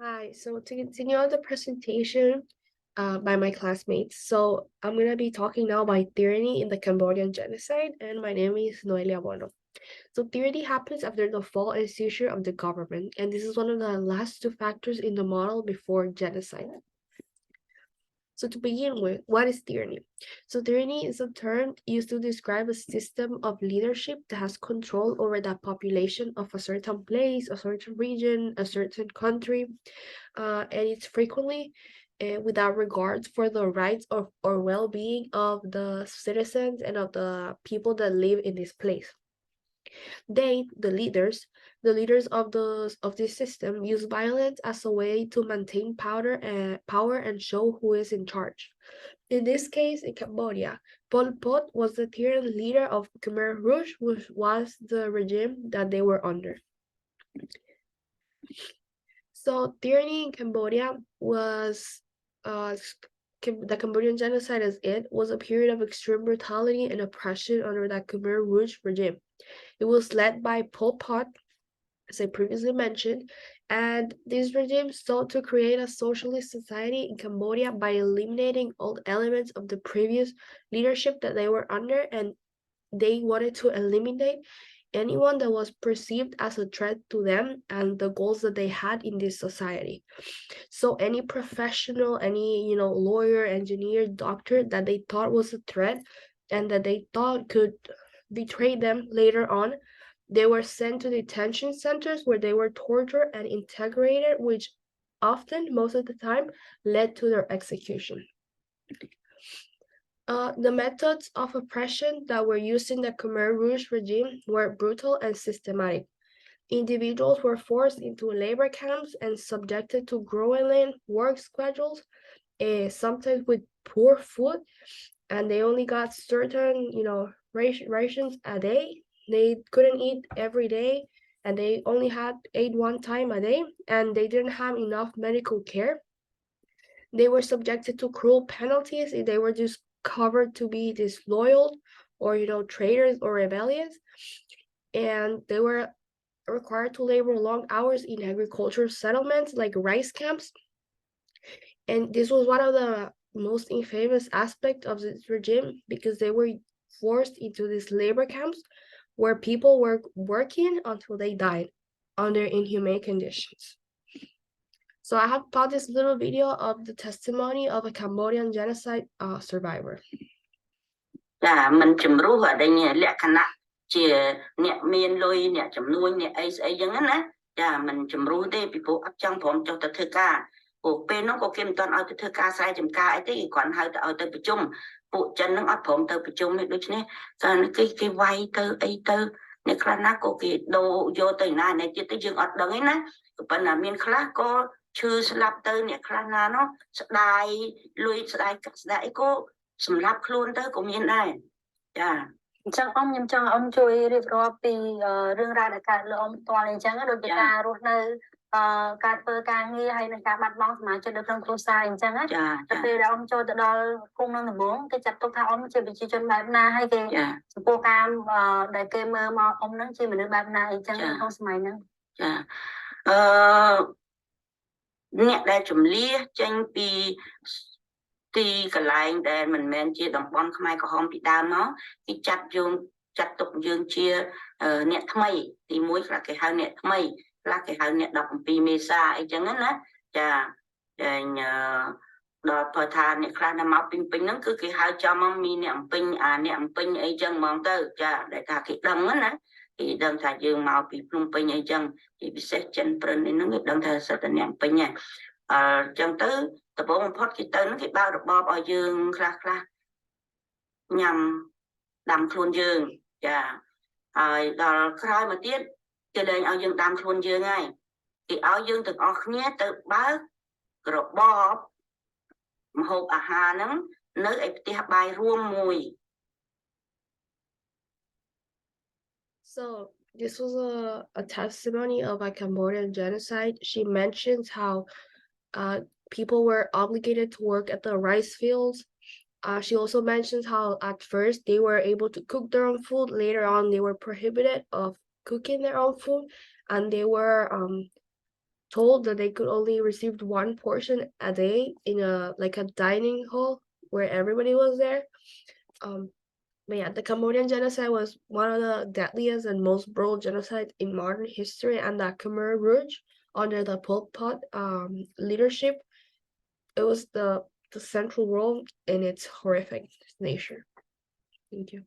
Hi, so to continue on the presentation by my classmates, so I'm going to be talking now about tyranny in the Cambodian genocide, and my name is Noelia Bono. So tyranny happens after the fall and seizure of the government, and this is one of the last two factors in the model before genocide. So to begin with, what is tyranny? So tyranny is a term used to describe a system of leadership that has control over the population of a certain place, a certain region, a certain country, and it's frequently without regards for the rights of or well-being of the citizens and of the people that live in this place. They, the leaders of this system, use violence as a way to maintain power and show who is in charge. In this case, in Cambodia, Pol Pot was the tyrant leader of Khmer Rouge, which was the regime that they were under. So tyranny in Cambodia was uh, the Cambodian genocide as it was a period of extreme brutality and oppression under the Khmer Rouge regime. It was led by Pol Pot, as I previously mentioned, and this regime sought to create a socialist society in Cambodia by eliminating all elements of the previous leadership that they were under, and they wanted to eliminate anyone that was perceived as a threat to them and the goals that they had in this society. So any professional, any lawyer, engineer, doctor that they thought was a threat and that they thought could betray them later on, they were sent to detention centers where they were tortured and integrated, which often, most of the time, led to their execution. The methods of oppression that were used in the Khmer Rouge regime were brutal and systematic. Individuals were forced into labor camps and subjected to grueling work schedules, sometimes with poor food, and they only got certain, rations a day. They couldn't eat every day, and they only had ate one time a day, and they didn't have enough medical care. They were subjected to cruel penalties if they were discovered to be disloyal or, traitors or rebellious, and they were required to labor long hours in agricultural settlements like rice camps. And this was one of the most infamous aspects of this regime because they were forced into these labor camps where people were working until they died under inhumane conditions. So I have brought this little video of the testimony of a Cambodian genocide survivor. ចាមិនជំរុះអីនេះលក្ខណៈជាអ្នកមានលុយអ្នកចំនួនអ្នកអីស្អីចឹងណាចាមិនជំរុះទេពីព្រោះអត់ចង់ព្រមចុះទៅធ្វើការពួកពេលនោះក៏គេមិនទាន់ឲ្យទៅធ្វើការស្រែចម្ការអីទេគេគ្រាន់ហៅទៅឲ្យទៅប្រជុំពួកចិនហ្នឹងអត់ព្រមទៅប្រជុំទេដូច្នេះគេវាយទៅអីទៅអ្នកខ្លះណាក៏គេដូរយកទៅណាអ្នកទៀតទៅយើងអត់ដឹងទេណាប៉ុន្តែមានខ្លះក៏ឈឺស្លាប់ទៅអ្នកខ្លះណានោះស្ដាយលុយស្ដាយកាក់ស្ដាយអីក៏សម្លាប់ខ្លួនទៅក៏មានដែរចាអញ្ចឹងខ្ញុំចង់ឲ្យជួយរៀបរាប់ពីរឿងរ៉ាវដែលកើតលើផ្ទាល់អញ្ចឹងដូចជាការរស់នៅការធ្វើការងារហើយនឹងការបាត់បង់សមាជិកនៅក្នុងគ្រួសារអញ្ចឹងណាទៅពេលដែលចូលទៅដល់គុំនឹងដំបងគេចាត់ទុកថាជាប្រជាជនបែបណាហើយគេចំពោះការដែលគេមើលមកនឹងជាមនុស្សបែបណាអញ្ចឹងក្នុងសម័យហ្នឹងចាអ្នកដែលជំនះចេញពីទីកន្លែងដែលមិនមែនជាតំបន់ខ្មែរក្រហមពីដើមមកគេចាត់ទុកយើងជាអ្នកថ្មីទី1ខ្លះគេហៅអ្នកថ្មីខ្លះគេហៅអ្នក17មេសាអីចឹងណាចាតែដល់បើថាអ្នកខ្លះនៅមកពីពេញហ្នឹងគឺគេហៅចំមកមានអ្នកពេញអ្នកពេញអីចឹងហ្មងទៅចាដែលថាគេដឹងណាគេដឹងថាយើងមកពីភ្នំពេញអីចឹងជាពិសេសចិនព្រិនហ្នឹងគេដឹងថាសិតតែអ្នកពេញហ្នឹងចឹងទៅដំបូងបំផុតគេទៅហ្នឹងគេបើករបបឲ្យយើងខ្លះញ៉ាំដាំខ្លួនយើងចាហើយដល់ក្រោយមកទៀតគេលែងឲ្យយើងដាំខ្លួនយើងហើយគេឲ្យយើងទាំងអស់គ្នាទៅបើករបបម្ហូបអាហារហ្នឹងនៅឯផ្ទះបាយរួមមួយ So this was a testimony of a Cambodian genocide. She mentions how people were obligated to work at the rice fields. She also mentions how at first they were able to cook their own food. Later on, they were prohibited of cooking their own food, and they were told that they could only receive one portion a day in a dining hall where everybody was there. But yeah, the Cambodian genocide was one of the deadliest and most brutal genocides in modern history, and the Khmer Rouge, under the Pol Pot leadership, it was the central role in its horrific nature. Thank you.